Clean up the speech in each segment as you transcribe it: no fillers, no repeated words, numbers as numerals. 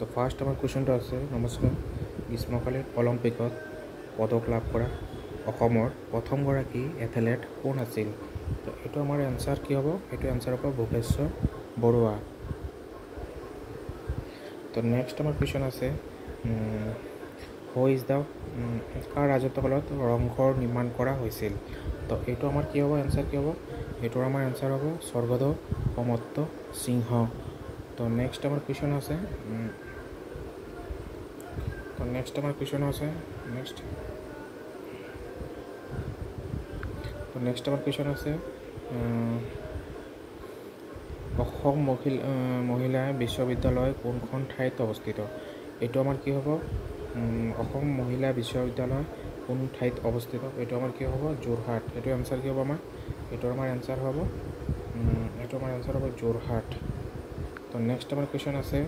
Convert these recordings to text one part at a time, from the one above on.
তো ফাৰ্ষ্ট আমাৰ কুৱেশ্যনটো আছে, নমস্কাৰ, গ্ৰীষ্মকালীন অলিম্পিকত পদক লাভ কৰা অসমৰ প্ৰথমগৰাকী এথলেট কোন আছিল? তো এইটো আমাৰ এনচাৰ কি হ'ব? এইটো এনচাৰ হ'ব ভূপেশ্বৰ বৰুৱা। তো নেক্সট আমাৰ কুৱেশ্যন আছে, হু ইজ দ্য কাৰ ৰাজত্বকালত ৰংঘৰ নিৰ্মাণ কৰা হৈছিল? তো এইটো আমাৰ কি হ'ব? এনচাৰ কি হ'ব? এইটোৰ আমাৰ এনচাৰ হ'ব স্বৰ্গদেউ প্ৰমত্ত সিংহ। তো নেক্সট আমাৰ কুৱেশ্যন আছে, নেক্সট আমাৰ কুৱেশ্যন আছে, অসম মহিলা বিশ্ববিদ্যালয় কোনখন ঠাইত অৱস্থিত? এইটো আমাৰ কি হ'ব? অসম মহিলা বিশ্ববিদ্যালয় কোন ঠাইত অৱস্থিত? এইটো আমাৰ কি হ'ব? যোৰহাট। এইটো এনচাৰ কি হ'ব আমাৰ? এইটো আমাৰ এনচাৰ হ'ব যোৰহাট। তো নেক্সট আমাৰ কুৱেশ্যন আছে,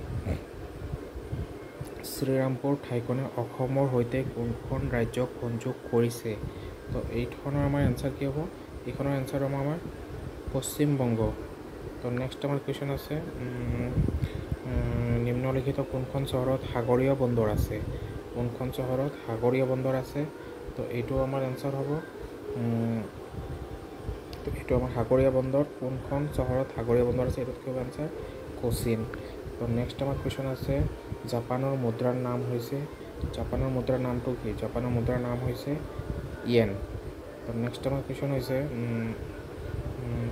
শ্ৰীৰামপুৰ ঠাইখনে অসমৰ সৈতে কোনখন ৰাজ্যক সংযোগ কৰিছে? তো এইখনৰ আমাৰ এনচাৰ কি হ'ব? এইখনৰ এনচাৰ হ'ব আমাৰ পশ্চিমবংগ। তো নেক্সট আমাৰ কুৱেশ্যন আছে, নিম্নলিখিত কোনখন চহৰত সাগৰীয় বন্দৰ আছে? কোনখন চহৰত সাগৰীয় বন্দৰ আছে? তো এইটো আমাৰ এনচাৰ হ'ব, এইটো আমাৰ সাগৰীয় বন্দৰ, কোনখন চহৰত সাগৰীয় বন্দৰ আছে? এইটোত কি হ'ব এনচাৰ? কোচিন। তো নেক্সট আমাৰ কুৱেশ্যন আছে, জাপানৰ মুদ্ৰাৰ নাম হৈছে, জাপানৰ মুদ্ৰাৰ নামটো কি? জাপানৰ মুদ্ৰাৰ নাম হৈছে ইয়েন। তো নেক্সট আমাৰ কুৱেশ্যন হৈছে,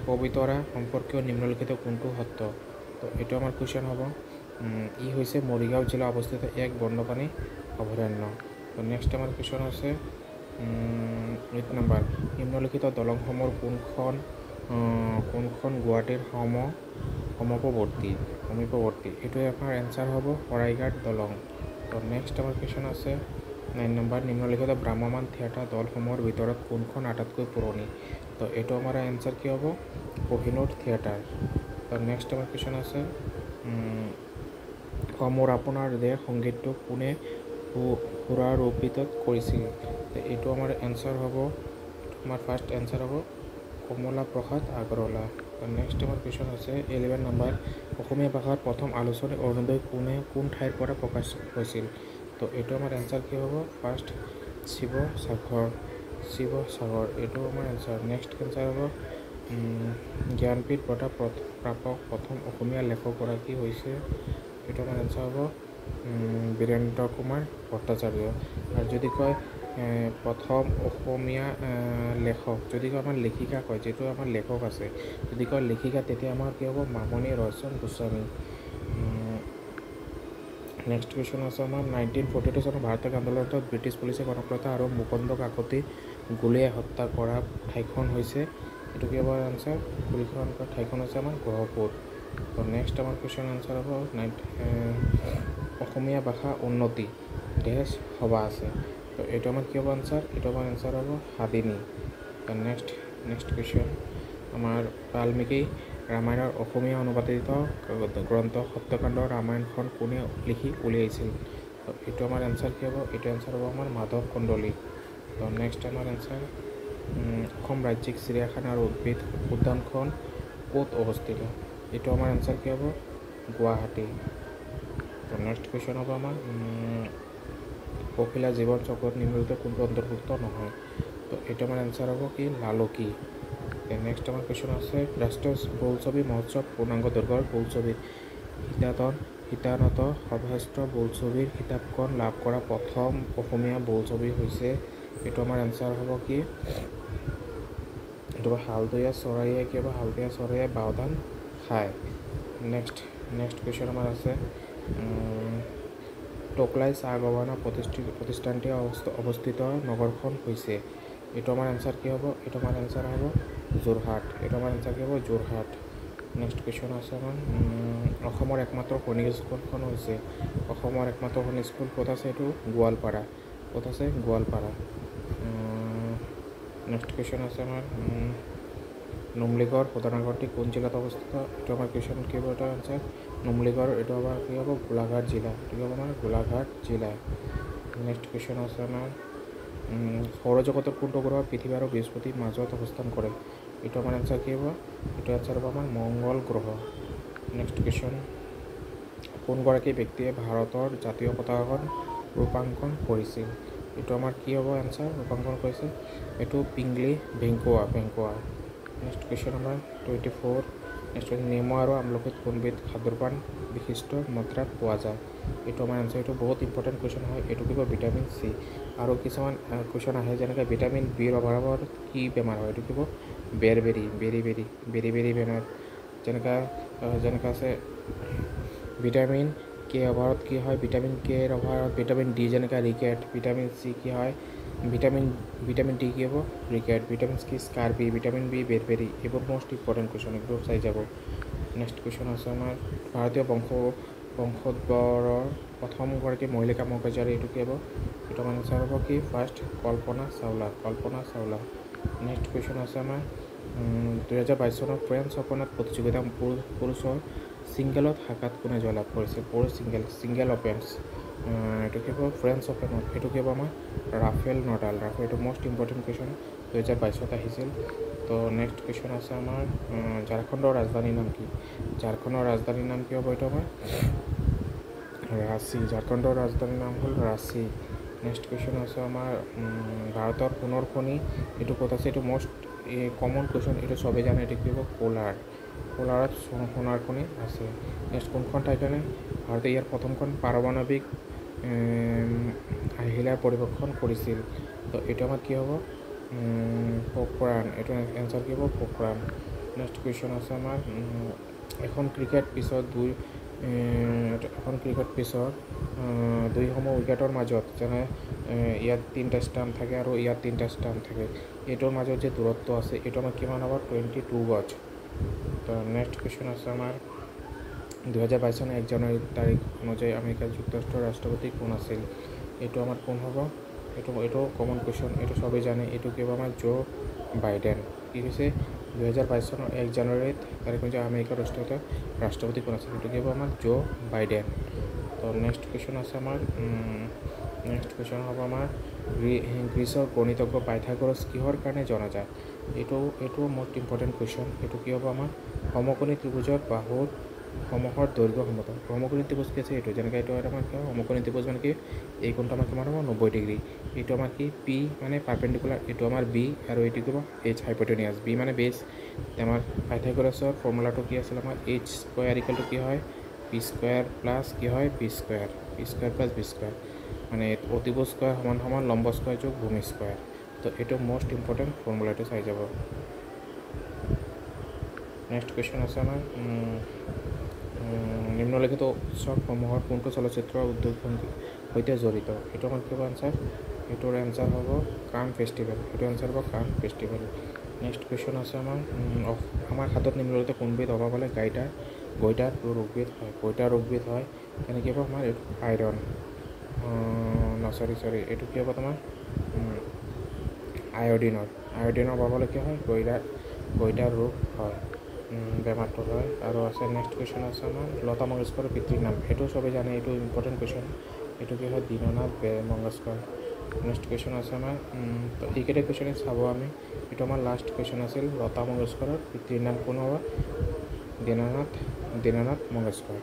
পবিতৰা সম্পৰ্কীয় নিম্নলিখিত কোনটো সত্ৰ? তো এইটো আমাৰ কুৱেশ্যন হ'ব, ই হৈছে মৰিগাঁও জিলা অৱস্থিত এক বন্যপ্ৰাণী অভয়াৰণ্য। তো নেক্সট আমাৰ কুৱেশ্যন আছে, 8 নম্বৰ, নিম্নলিখিত দলংসমূহৰ কোনখন গুৱাহাটীৰ সমীপৱৰ্তী? এইটোৱে আমাৰ এনচাৰ হ'ব শৰাইঘাট দলং। তো নেক্সট আমাৰ কুৱেশ্যন আছে, 9 নম্বৰ, নিম্নলিখিত ভ্ৰাম্যমাণ থিয়েটাৰ দলসমূহৰ ভিতৰত কোনখন আটাইতকৈ পুৰণি? তো এইটো আমাৰ এনচাৰ কি হ'ব? কোহিনুৰ থিয়েটাৰ। তো নেক্সট আমাৰ কুৱেশ্যন আছে, মোৰ আপোনাৰ দেশ সংগীতটো কোনে সুৰাৰোপিত কৰিছিল? তো এইটো আমাৰ এনচাৰ হ'ব, আমাৰ ফাৰ্ষ্ট এনচাৰ হ'ব কমলা প্ৰসাদ আগৰৱালা। তো নেক্সট আমাৰ কুৱেশ্যন আছে, 11 নম্বৰ, অসমীয়া ভাষাৰ প্ৰথম আলোচনী অৰুণোদয় কোন ঠাইৰ পৰা প্ৰকাশ হৈছিল? তো এইটো আমাৰ এনচাৰ কি হ'ব? ফাৰ্ষ্ট শিৱসাগৰ। এইটো আমাৰ এনচাৰ। নেক্সট এনচাৰ হ'ব, জ্ঞানপীঠ বঁটা প্ৰাপক প্ৰথম অসমীয়া লেখকগৰাকী হৈছে? এইটো আমাৰ এনচাৰ হ'ব বীৰেন্দ্ৰ কুমাৰ ভট্টাচাৰ্য। আৰু যদি কয় প্ৰথম অসমীয়া লেখক, যদি কয় আমাৰ লেখিকা কয়, যিটো আমাৰ লেখক আছে, যদি কয় লেখিকা, তেতিয়া আমাৰ কি হ'ব? মামণি ৰয়চম গোস্বামী। নেক্সট কুৱেশ্যন আছে আমাৰ, 1942 চনৰ ভাৰতীয় আন্দোলনত ব্ৰিটিছ পুলিচে কনকলতা আৰু মুকুন্দ কাকতি গুলীয়াই হত্যা কৰা ঠাইখন হৈছে? এইটো কি হ'ব আনচাৰ? গুলীখন ঠাইখন হৈছে আমাৰ গহপুৰ। তো নেক্সট আমাৰ কুৱেশ্যন আনচাৰ হ'ব, অসমীয়া ভাষা উন্নতি সভা আছে। তো এইটো আমাৰ কি হ'ব আনচাৰ? এইটো আমাৰ আনচাৰ হ'ব হাদিনী। নেক্সট কুৱেশ্যন আমাৰ, বাল্মীকি ৰামায়ণৰ অসমীয়া অনুবাদিত গ্ৰন্থ সত্যকাণ্ড ৰামায়ণখন কোনে লিখি উলিয়াইছিল? তো এইটো আমাৰ এনচাৰ কি হ'ব? এইটো এনচাৰ হ'ব আমাৰ মাধৱ কন্দলী। তো নেক্সট আমাৰ এনচাৰ, অসম ৰাজ্যিক চিৰিয়াখানা আৰু উদ্ভিদ উদ্যানখন ক'ত অৱস্থিত? এইটো আমাৰ এনচাৰ কি হ'ব? গুৱাহাটী। তো নেক্সট কুৱেশ্যন হ'ব আমাৰ, পখিলা জীৱন চক্ৰত নিম্নলিখিত কোনটো অন্তৰ্ভুক্ত নহয়? তো এইটো আমাৰ এনচাৰ হ'ব কি? লালুকী। নেক্সট আমাৰ কুৱেশ্যন আছে, ৰাষ্ট্ৰীয় বোলছবি মহোৎসৱ পূৰ্ণাংগ দৈৰ্ঘ্যৰ বোলছবি সীতানত সৰ্বশ্ৰেষ্ঠ বোলছবিৰ খিতাপখন লাভ কৰা প্ৰথম অসমীয়া বোলছবি হৈছে? এইটো আমাৰ এনচাৰ হ'ব কি? এইটো হালধীয়া চৰাইয়ে বাওধান খায়। নেক্সট কুৱেশ্যন আমাৰ আছে, টোকলাই চাহ গৱেষণা প্ৰতিষ্ঠানটি অৱস্থিত নগৰখন হৈছে? এইটো আমাৰ এনচাৰ কি হ'ব? এইটো আমাৰ এনচাৰ হ'ব যোৰহাট। এইটো আমাৰ এনচাৰ কি হ'ব? যোৰহাট। নেক্সট কুৱেশ্যন আছে আমাৰ, অসমৰ একমাত্ৰ সৈনিক স্কুলখন হৈছে? অসমৰ একমাত্ৰ সৈনিক স্কুল ক'ত আছে? এইটো গোৱালপাৰা। ক'ত আছে? গোৱালপাৰা। নেক্সট কুৱেশ্যন আছে আমাৰ, নুমলীগড় শোধনাগাৰটি কোন জিলাত অৱস্থিত? এইটো আমাৰ কুৱেশ্যন কি হ'ব? এটা আনচাৰ নুমলীগড়। এইটো আমাৰ কি হ'ব? গোলাঘাট জিলা। এইটো হ'ব আমাৰ গোলাঘাট জিলা। নেক্সট কুৱেশ্যন আছে আমাৰ, সৌৰজগতৰ কোনটো গ্ৰহ পৃথিৱী আৰু বৃহস্পতিৰ মাজত অৱস্থান কৰে? এইটো আমাৰ এনচাৰ কি হ'ব? এইটো এনচাৰ হ'ব আমাৰ মংগল গ্ৰহ। নেক্সট কুৱেশ্যন, কোনগৰাকী ব্যক্তিয়ে ভাৰতৰ জাতীয় পতাকাখন ৰূপাঙ্কন কৰিছিল? এইটো আমাৰ কি হ'ব এনচাৰ? ৰূপাঙ্কন কৰিছিল এইটো পিংগলি ভেংকুৱা। নেক্সট কুৱেশ্যন আমাৰ 24। নেক্সট নেমু আৰু আমলখিত কোনবিধ খাদ্যপ্ৰাণ বিশিষ্ট মাত্ৰাত পোৱা যায়? এইটো আমাৰ এনচাৰ। এইটো বহুত ইম্পৰ্টেণ্ট কুৱেশ্যন হয়। এইটো কিবা ভিটামিন চি। আৰু কিছুমান কুৱেশ্যন আহে যেনেকৈ ভিটামিন বিৰ অভাৱত কি বেমাৰ হয়? এইটো কিবা বেৰি বেমাৰ। যেনেকৈ আছে ভিটামিন কে অভাৱত কি হয়? ভিটামিন কেৰ অভাৱত ভিটামিন ডি যেনেকৈ ৰিকেট। ভিটামিন চি কি হয়? ভিটামিন ডি কি হ'ব? ৰিকেট। ভিটামিন কি স্কাৰ্বি। Vitamin B বেৰবেৰি। এইবোৰ মষ্ট ইম্পৰ্টেণ্ট কুৱেশ্যন, এইবোৰ চাই যাব। নেক্সট কুৱেশ্যন আছে আমাৰ ভাৰতীয় বংশোদ্ভৱৰ প্ৰথমগৰাকী মহিলা মহাকাশচাৰী এইটো কি হ'ব? এইটো আমাৰ আনচাৰ হ'ব কি? First Kalpana Chawla. Next question আছে আমাৰ 2022 চনৰ ফ্ৰেঞ্চ অপেনত প্ৰতিযোগিতা পুৰুষৰ ছিংগলত শাখাত কোনে জয়লাভ কৰিছিল? ছিংগল অপেনছ এইটো কি হ'ব? ফ্ৰেঞ্চ অপেনত এইটো কি হ'ব আমাৰ? Rafael Nadal. এইটো মষ্ট ইম্পৰ্টেণ্ট কুৱেশ্যন 2022 আহিছিল। তো নেক্সট কুৱেশ্যন আছে আমাৰ ঝাৰখণ্ডৰ ৰাজধানীৰ নাম কি? ঝাৰখণ্ডৰ ৰাজধানীৰ নাম কি হ'ব? এইটো আমাৰ ৰাঁচী। ঝাৰখণ্ডৰ ৰাজধানীৰ নাম হ'ল ৰাঁচী। নেক্সট কুৱেশ্যন আছে আমাৰ ভাৰতৰ সোণৰ খনি এইটো ক'ত আছে? এইটো মষ্ট কমন কুৱেশ্যন, এইটো চবেই জানে। এইটো কি হ'ব? কোলাৰত সোণৰ খনি আছে। নেক্সট কোনখন ঠাইৰ কাৰণে ভাৰতে ইয়াৰ প্ৰথমখন পাৰমাণৱিক আহিলাৰ পৰিৱেশন কৰিছিল? তো এইটো আমাৰ কি হ'ব? পোখৰাণ। এইটো এনচাৰ কি হ'ব? পোখৰাণ। নেক্সট কুৱেশ্যন আছে আমাৰ এখন ক্ৰিকেট পিছত দুইসমূহ উইকেটৰ মাজত যেনে ইয়াত 3টা ষ্টাম্প থাকে আৰু ইয়াত 3টা ষ্টাম্প থাকে, এইটোৰ মাজত যে দূৰত্ব আছে এইটো আমাৰ কিমান হ'ব? 22 গজ। তো নেক্সট কুৱেশ্যন আছে আমাৰ 2022 চনৰ 1 জানুৱাৰী তাৰিখ অনুযায়ী আমেৰিকা যুক্তৰাষ্ট্ৰৰ ৰাষ্ট্ৰপতি কোন আছিল? এইটো আমাৰ কোন হ'ব? এইটো কমন কুৱেশ্যন, এইটো চবেই জানে। এইটো কি হ'ব আমাৰ? Joe Biden. কি কৈছে? 2022 চনৰ 1 জানুৱাৰী তাৰিখ অনুযায়ী আমেৰিকাৰ ৰাষ্ট্ৰপতি কোন আছিল? এইটো কি হ'ব আমাৰ? Joe Biden. তো নেক্সট কুৱেশ্যন আছে আমাৰ হ'ব আমাৰ গ্ৰীচৰ গণিতজ্ঞ পাইথাগোৰাছ কিহৰ কাৰণে জনা যায়? এইটো মষ্ট ইম্পৰ্টেণ্ট কুৱেশ্যন। এইটো কি হ'ব আমাৰ? সমকোণী ত্ৰিভুজৰ বাহুৰ সমূহৰ দৈৰ্ঘ্য সমতা। সমকোণী ত্ৰিভুজ কি আছে? এইটো যেনেকৈ এইটো আমাৰ কি হয়? সমকোণী ত্ৰিভুজ মানে কি? এই কোণটো আমাৰ কিমান হ'ব? 90 ডিগ্ৰী। এইটো আমাৰ কি? পি মানে পাৰ্পেণ্ডিকুলাৰ, এইটো আমাৰ বি আৰু এইটো কি হ'ব? এইচ হাইপটেনিয়াছ। বি মানে বেছ। আমাৰ পাইথাগোৰাছৰ ফৰ্মুলাটো কি আছিল আমাৰ? এইচ স্কোৱাৰ ইকুৱেল টু কি হয়? পি স্কোৱাৰ প্লাছ কি হয়? B square plus B square. মানে অতিভুজ স্কোৱাৰ সমান লম্ব স্কোৱাৰ যোগ ভূমি স্কোৱাৰ। তো এইটো মষ্ট ইম্পৰ্টেণ্ট ফৰ্মুলাটো চাই যাব। নেক্সট কুৱেশ্যন আছে আমাৰ নিম্নলিখিত উৎসৱসমূহৰ কোনটো চলচ্চিত্ৰৰ উদ্যোগভংগীৰ সৈতে জড়িত? এইটো আমাৰ কি হ'ব এনচাৰ? এইটোৰ এনচাৰ হ'ব কান ফেষ্টিভেল। এইটো এনচাৰ হ'ব কান ফেষ্টিভেল। নেক্সট কুৱেশ্যন আছে আমাৰ হাতত নিম্নলিখিত কোনবিধ অভাৱ হ'লে গইটাৰ ৰোগবিধ হয়? তেনেকৈ হ'ব আমাৰ এইটো আইৰণ। এইটো কি হ'ব তোমাৰ? আয়ডিনৰ অভাৱ হ'লে কি হয়? গইটাৰ ৰোগ হয়, বেমাৰটো হয়। আৰু আছে নেক্সট কুৱেশ্যন আছে আমাৰ লতা মংগেশকাৰৰ পিতৃৰ নাম। এইটো চবেই জানে, এইটো ইম্পৰ্টেণ্ট কুৱেশ্যন। এইটো কি হয়? দীননাথ মংগেশকাৰ। নেক্সট কুৱেশ্যন আছে আমাৰ এইকেইটা কুৱেশ্যনে চাব আমি। এইটো আমাৰ লাষ্ট কুৱেশ্যন আছিল। লতা মংগেশকাৰৰ পিতৃৰ নাম কোন হ'ব? দীননাথ মংগেশকাৰ।